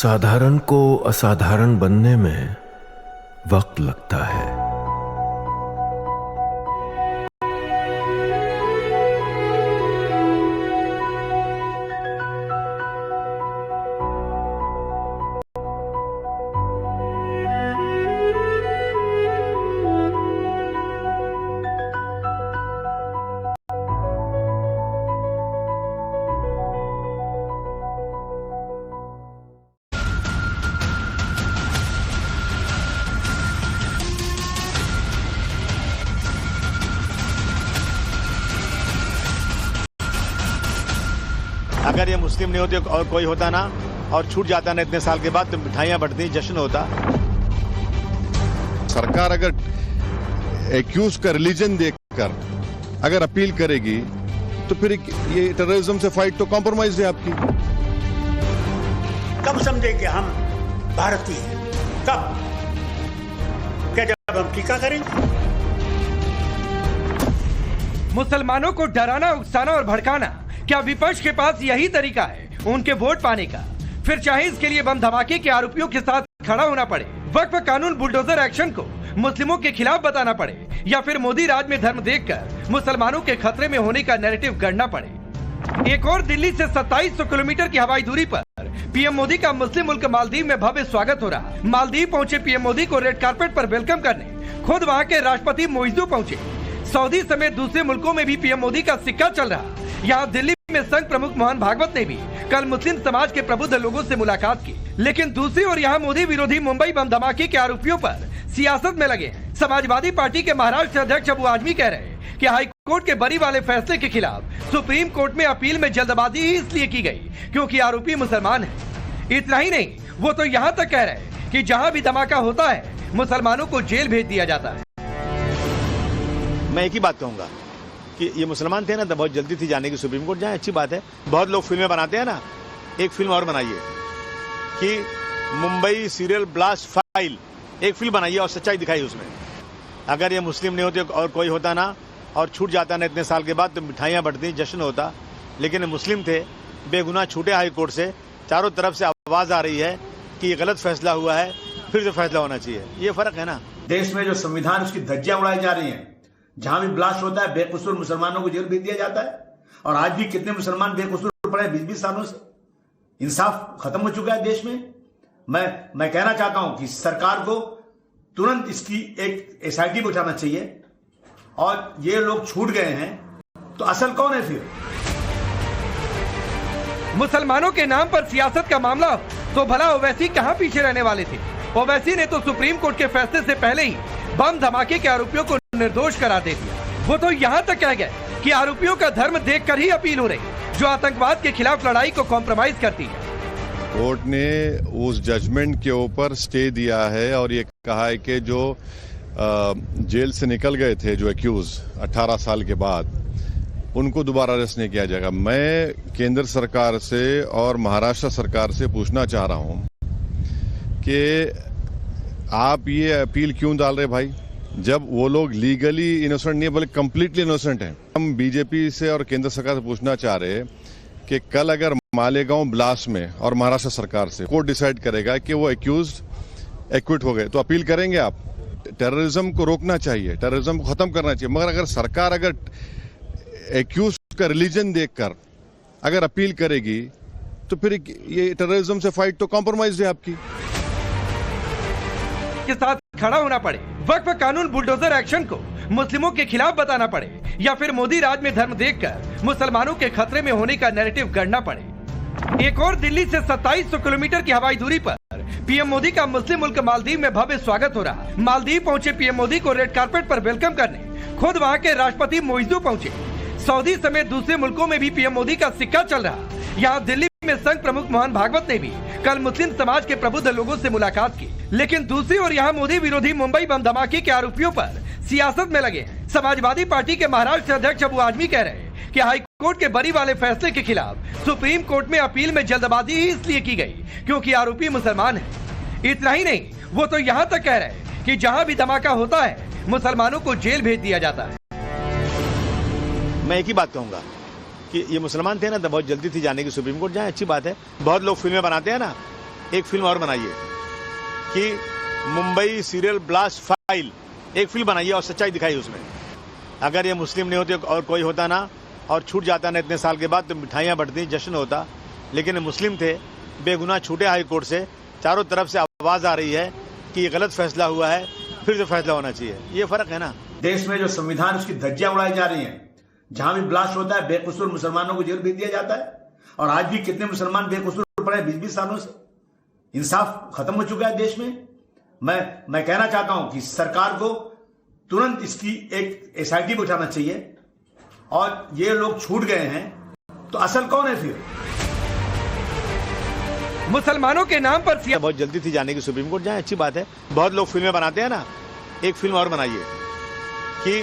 साधारण को असाधारण बनने में वक्त लगता है। अगर ये मुस्लिम नहीं होते और कोई होता ना और छूट जाता ना इतने साल के बाद तो मिठाइयां बढ़ती, जश्न होता। सरकार अगर एक्यूज का रिलीजन देखकर अगर अपील करेगी तो फिर ये टेररिज्म से फाइट तो कॉम्प्रोमाइज है आपकी। कब समझेंगे हम भारतीय हैं? कब? क्या जब हम टीका करेंगे? मुसलमानों को डराना, उकसाना और भड़काना, क्या विपक्ष के पास यही तरीका है उनके वोट पाने का? फिर चाहे इसके लिए बम धमाके के आरोपियों के साथ खड़ा होना पड़े, वक्फ कानून बुलडोजर एक्शन को मुस्लिमों के खिलाफ बताना पड़े, या फिर मोदी राज में धर्म देखकर मुसलमानों के खतरे में होने का नैरेटिव गढ़ना पड़े। एक और दिल्ली से 2700 किलोमीटर की हवाई दूरी पर पीएम मोदी का मुस्लिम मुल्क मालदीव में भव्य स्वागत हो रहा। मालदीव पहुंचे पीएम मोदी को रेड कार्पेट पर वेलकम करने खुद वहां के राष्ट्रपति मोइजू पहुंचे। सऊदी समेत दूसरे मुल्कों में भी पीएम मोदी का सिक्का चल रहा। यहाँ दिल्ली में संघ प्रमुख मोहन भागवत ने भी कल मुस्लिम समाज के प्रबुद्ध लोगों से मुलाकात की। लेकिन दूसरी ओर यहाँ मोदी विरोधी मुंबई बम धमाके के आरोपियों पर सियासत में लगे हैं। समाजवादी पार्टी के महाराष्ट्र अध्यक्ष अबू आजमी कह रहे हैं कि हाई कोर्ट के बरी वाले फैसले के खिलाफ सुप्रीम कोर्ट में अपील में जल्दबाजी ही इसलिए की गई क्योंकि आरोपी मुसलमान है। इतना ही नहीं, वो तो यहाँ तक कह रहे हैं कि जहाँ भी धमाका होता है मुसलमानों को जेल भेज दिया जाता है। मैं एक ही बात कहूंगा कि ये मुसलमान थे ना तो बहुत जल्दी थी जाने की सुप्रीम कोर्ट जाए, अच्छी बात है। बहुत लोग फिल्में बनाते हैं ना, एक फिल्म और बनाइए कि मुंबई सीरियल ब्लास्ट फाइल, एक फिल्म बनाइए और सच्चाई दिखाई उसमें। अगर ये मुस्लिम नहीं होते और कोई होता ना और छूट जाता ना इतने साल के बाद तो मिठाइयां बढ़ती, जश्न होता। लेकिन मुस्लिम थे, बेगुनाह छूटे हाई कोर्ट से। चारों तरफ से आवाज आ रही है कि ये गलत फैसला हुआ है, फिर से फैसला होना चाहिए। ये फर्क है ना। देश में जो संविधान उसकी धज्जियां उड़ाई जा रही हैं, जहां भी ब्लास्ट होता है बेकसूर मुसलमानों को जेल भेज दिया जाता है। और आज भी कितने मुसलमान बेकसूर पड़े 20-20 सालों से। इंसाफ खत्म हो चुका है देश में। मैं कहना चाहता हूं कि सरकार को तुरंत इसकी एक एसआईटी उठाना चाहिए। और ये लोग छूट गए हैं तो असल कौन है फिर? मुसलमानों के नाम पर सियासत का मामला हो तो भला ओवैसी कहां पीछे रहने वाले थे? ओवैसी ने तो सुप्रीम कोर्ट के फैसले से पहले ही बम धमाके के आरोपियों को निर्दोष करार दे दिया। वो तो यहाँ तक कह गए कि आरोपियों का धर्म देखकर ही अपील हो रही, जो आतंकवाद के खिलाफ लड़ाई को कॉम्प्रोमाइज करती है। कोर्ट ने उस जजमेंट के ऊपर स्टे दिया है और ये कहा है कि जो जेल से निकल गए थे जो एक्यूज 18 साल के बाद, उनको दोबारा अरेस्ट नहीं किया जाएगा। मैं केंद्र सरकार से और महाराष्ट्र सरकार से पूछना चाह रहा हूं कि आप ये अपील क्यों डाल रहे भाई, जब वो लोग लीगली इनोसेंट नहीं है बल्कि कंप्लीटली इनोसेंट हैं। हम बीजेपी से और केंद्र सरकार से पूछना चाह रहे हैं कि कल अगर मालेगांव ब्लास्ट में और महाराष्ट्र सरकार से कोर्ट डिसाइड करेगा कि वो एक्यूज्ड एक्विट हो गए तो अपील करेंगे आप? टेररिज्म को रोकना चाहिए, टेररिज्म को खत्म करना चाहिए। मगर अगर सरकार अगर एक्यूज का रिलीजन देखकर अगर अपील करेगी तो फिर ये टेररिज्म से फाइट तो कॉम्प्रोमाइज है आपकी। के साथ खड़ा होना पड़े, वक्फ कानून बुलडोजर एक्शन को मुस्लिमों के खिलाफ बताना पड़े, या फिर मोदी राज में धर्म देखकर मुसलमानों के खतरे में होने का नैरेटिव गढ़ना पड़े। एक और दिल्ली से 2700 किलोमीटर की हवाई दूरी पर पीएम मोदी का मुस्लिम मुल्क मालदीव में भव्य स्वागत हो रहा। मालदीव पहुंचे पीएम मोदी को रेड कार्पेट पर वेलकम करने खुद वहां के राष्ट्रपति मोइजू पहुंचे। सऊदी समेत दूसरे मुल्कों में भी पीएम मोदी का सिक्का चल रहा। यहाँ दिल्ली में संघ प्रमुख मोहन भागवत ने भी कल मुस्लिम समाज के प्रबुद्ध लोगों से मुलाकात की। लेकिन दूसरी ओर यहाँ मोदी विरोधी मुंबई बम धमाके के आरोपियों पर सियासत में लगे हैं। समाजवादी पार्टी के महाराष्ट्र अध्यक्ष अबू आजमी कह रहे हैं कि हाई कोर्ट के बरी वाले फैसले के खिलाफ सुप्रीम कोर्ट में अपील में जल्दबाजी ही इसलिए की गई क्योंकि आरोपी मुसलमान है। इतना ही नहीं, वो तो यहाँ तक कह रहे हैं कि जहाँ भी धमाका होता है मुसलमानों को जेल भेज दिया जाता है। मैं एक ही बात कहूंगा कि ये मुसलमान थे ना तो बहुत जल्दी थी जाने की सुप्रीम कोर्ट जाए, अच्छी बात है। बहुत लोग फिल्में बनाते हैं ना, एक फिल्म और बनाइए कि मुंबई सीरियल ब्लास्ट फाइल, एक फिल्म बनाइए और सच्चाई दिखाई उसमें। अगर ये मुस्लिम नहीं होते और कोई होता ना और छूट जाता ना इतने साल के बाद तो मिठाइयाँ बंटती, जश्न होता, लेकिन मुस्लिम थे, बेगुनाह छूटे हाई कोर्ट से। चारों तरफ से आवाज आ रही है कि ये गलत फैसला हुआ है, फिर से फैसला होना चाहिए। ये फर्क है ना। देश में जो संविधान उसकी धज्जियां उड़ाई जा रही हैं, जहां भी ब्लास्ट होता है बेकसूर मुसलमानों को जेल भेज दिया जाता है, और आज भी कितने मुसलमान बेकसूर पड़े 20-20 सालों से। इंसाफ खत्म हो चुका है देश में। मैं कहना चाहता हूं कि सरकार को तुरंत इसकी एक एसआईटी उठाना चाहिए, और ये लोग छूट गए हैं तो असल कौन है फिर? मुसलमानों के नाम पर बहुत जल्दी थी जाने की सुप्रीम कोर्ट, जाए अच्छी बात है। बहुत लोग फिल्में बनाते हैं ना, एक फिल्म और बनाइए कि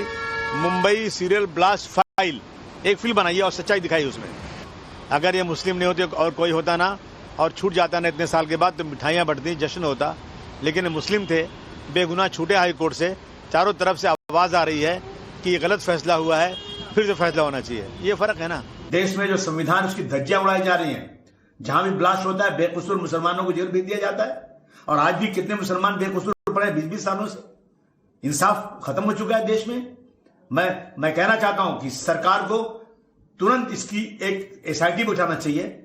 मुंबई सीरियल ब्लास्ट फाइल, एक फिल्म बनाइए और सच्चाई दिखाई उसमें। अगर ये मुस्लिम नहीं होते और कोई होता ना और छूट जाता ना इतने साल के बाद तो मिठाइयाँ बंटती, जश्न होता, लेकिन मुस्लिम थे, बेगुनाह छूटे हाई कोर्ट से। चारों तरफ से आवाज आ रही है कि ये गलत फैसला हुआ है, फिर से फैसला होना चाहिए। ये फर्क है ना। देश में जो संविधान उसकी धज्जियां उड़ाई जा रही हैं, जहां भी ब्लास्ट होता है बेकसूर मुसलमानों को जेल भेज दिया जाता है, और आज भी कितने मुसलमान बेकसूर पड़े 20-20 सालों से। इंसाफ खत्म हो चुका है देश में। मैं कहना चाहता हूं कि सरकार को तुरंत इसकी एक एसआईटी उठाना चाहिए,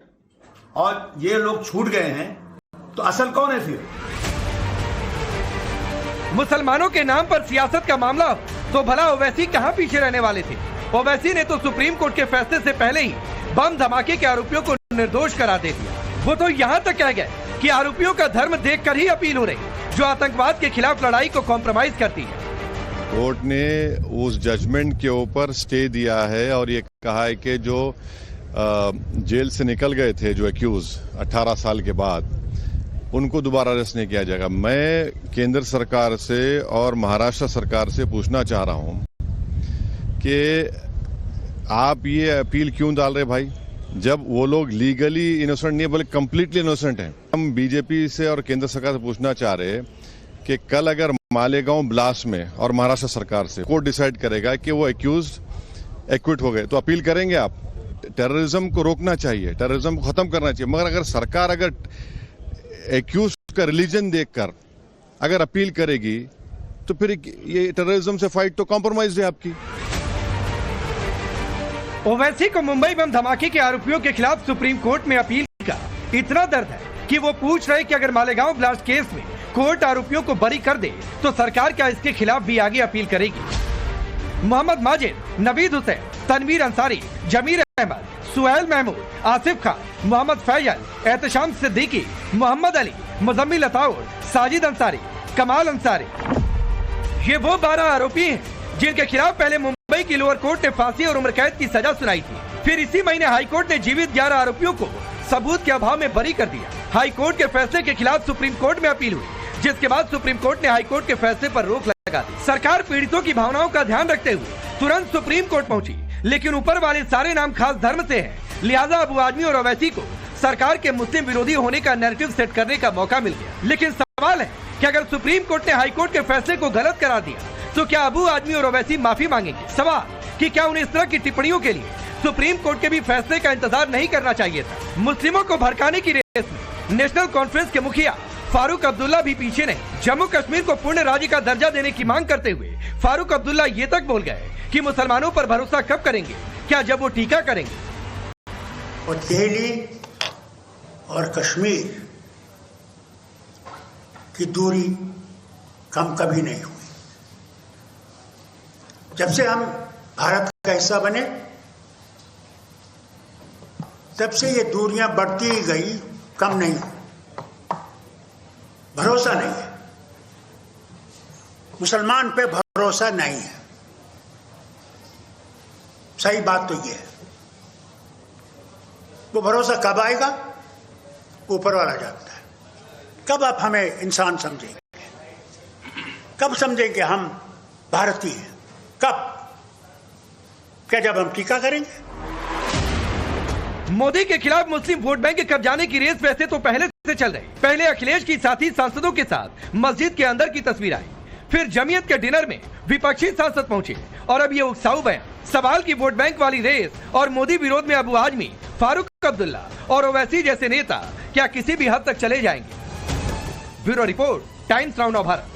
और ये लोग छूट गए हैं तो असल कौन है फिर? मुसलमानों के नाम पर सियासत का मामला हो तो भला ओवैसी कहां पीछे रहने वाले थे। ओवैसी ने तो सुप्रीम कोर्ट के फैसले से पहले ही बम धमाके के आरोपियों को निर्दोष करार दे दिया। वो तो यहाँ तक कह गए कि आरोपियों का धर्म देखकर ही अपील हो रही, जो आतंकवाद के खिलाफ लड़ाई को कॉम्प्रोमाइज करती है। कोर्ट ने उस जजमेंट के ऊपर स्टे दिया है और ये कहा है कि जो जेल से निकल गए थे जो एक्यूज 18 साल के बाद, उनको दोबारा अरेस्ट नहीं किया जाएगा। मैं केंद्र सरकार से और महाराष्ट्र सरकार से पूछना चाह रहा हूं कि आप ये अपील क्यों डाल रहे भाई, जब वो लोग लीगली इनोसेंट नहीं है बल्कि कंप्लीटली इनोसेंट हैं। हम बीजेपी से और केंद्र सरकार से पूछना चाह रहे हैं कि कल अगर मालेगांव ब्लास्ट में और महाराष्ट्र सरकार से कोर्ट डिसाइड करेगा कि वो एक्यूज्ड एक्विट हो गए, तो अपील करेंगे आप? टेररिज्म को रोकना चाहिए, टेररिज्म को खत्म करना चाहिए, मगर अगर सरकार अगर एक्यूज का रिलीजन देखकर अगर अपील करेगी तो फिर ये टेररिज्म से फाइट तो कॉम्प्रोमाइज है आपकी। ओवैसी को मुंबई बम धमाके के आरोपियों के खिलाफ सुप्रीम कोर्ट में अपील का इतना दर्द है कि वो पूछ रहे कि अगर मालेगांव ब्लास्ट केस में कोर्ट आरोपियों को बरी कर दे तो सरकार क्या इसके खिलाफ भी आगे अपील करेगी। मोहम्मद माजिद, नवीद हुसैन, तनवीर अंसारी, जमीर अहमद, सुहैल महमूद, आसिफ खान, मोहम्मद फैयल, एहतशाम सिद्दीकी, मोहम्मद अली, मुजम्मिल अताउर, साजिद अंसारी, कमाल अंसारी, ये वो 12 आरोपी हैं जिनके खिलाफ पहले मुंबई की लोअर कोर्ट ने फांसी और उम्र कैद की सजा सुनाई थी। फिर इसी महीने हाई कोर्ट ने जीवित 11 आरोपियों को सबूत के अभाव में बरी कर दिया। हाई कोर्ट के फैसले के खिलाफ सुप्रीम कोर्ट में अपील हुई, जिसके बाद सुप्रीम कोर्ट ने हाई कोर्ट के फैसले पर रोक लगा दी। सरकार पीड़ितों की भावनाओं का ध्यान रखते हुए तुरंत सुप्रीम कोर्ट पहुंची, लेकिन ऊपर वाले सारे नाम खास धर्म से हैं, लिहाजा अबू आदमी और ओवैसी को सरकार के मुस्लिम विरोधी होने का नैरेटिव सेट करने का मौका मिल गया। लेकिन सवाल है कि अगर सुप्रीम कोर्ट ने हाई कोर्ट के फैसले को गलत करार दिया तो क्या अबू आदमी और ओवैसी माफी मांगेंगे? सवाल कि क्या उन्हें इस तरह की टिप्पणियों के लिए सुप्रीम कोर्ट के भी फैसले का इंतजार नहीं करना चाहिए था? मुस्लिमों को भड़काने की रेस में नेशनल कॉन्फ्रेंस के मुखिया फारूक अब्दुल्ला भी पीछे नहीं। जम्मू कश्मीर को पूर्ण राज्य का दर्जा देने की मांग करते हुए फारूक अब्दुल्ला ये तक बोल गए कि मुसलमानों पर भरोसा कब करेंगे, क्या जब वो टीका करेंगे? और दिल्ली और कश्मीर की दूरी कम कभी नहीं हुई। जब से हम भारत का हिस्सा बने तब से ये दूरियां बढ़ती ही गई, कम नहीं। भरोसा नहीं है, मुसलमान पे भरोसा नहीं है। सही बात तो ये है। वो भरोसा कब आएगा? ऊपर वाला जानता है। कब आप हमें इंसान समझेंगे? कब समझेंगे हम भारतीय हैं? कब? क्या जब हम टीका करेंगे? मोदी के खिलाफ मुस्लिम वोट बैंक के कब्जाने की रेस वैसे तो पहले से चल रही। पहले अखिलेश की साथी सांसदों के साथ मस्जिद के अंदर की तस्वीर आई, फिर जमीयत के डिनर में विपक्षी सांसद पहुंचे, और अब ये उकसाऊ बयान। सवाल की वोट बैंक वाली रेस और मोदी विरोध में अबू आजमी, फारूक अब्दुल्ला और ओवैसी जैसे नेता क्या किसी भी हद तक चले जाएंगे? Bureau report, times now Bharat.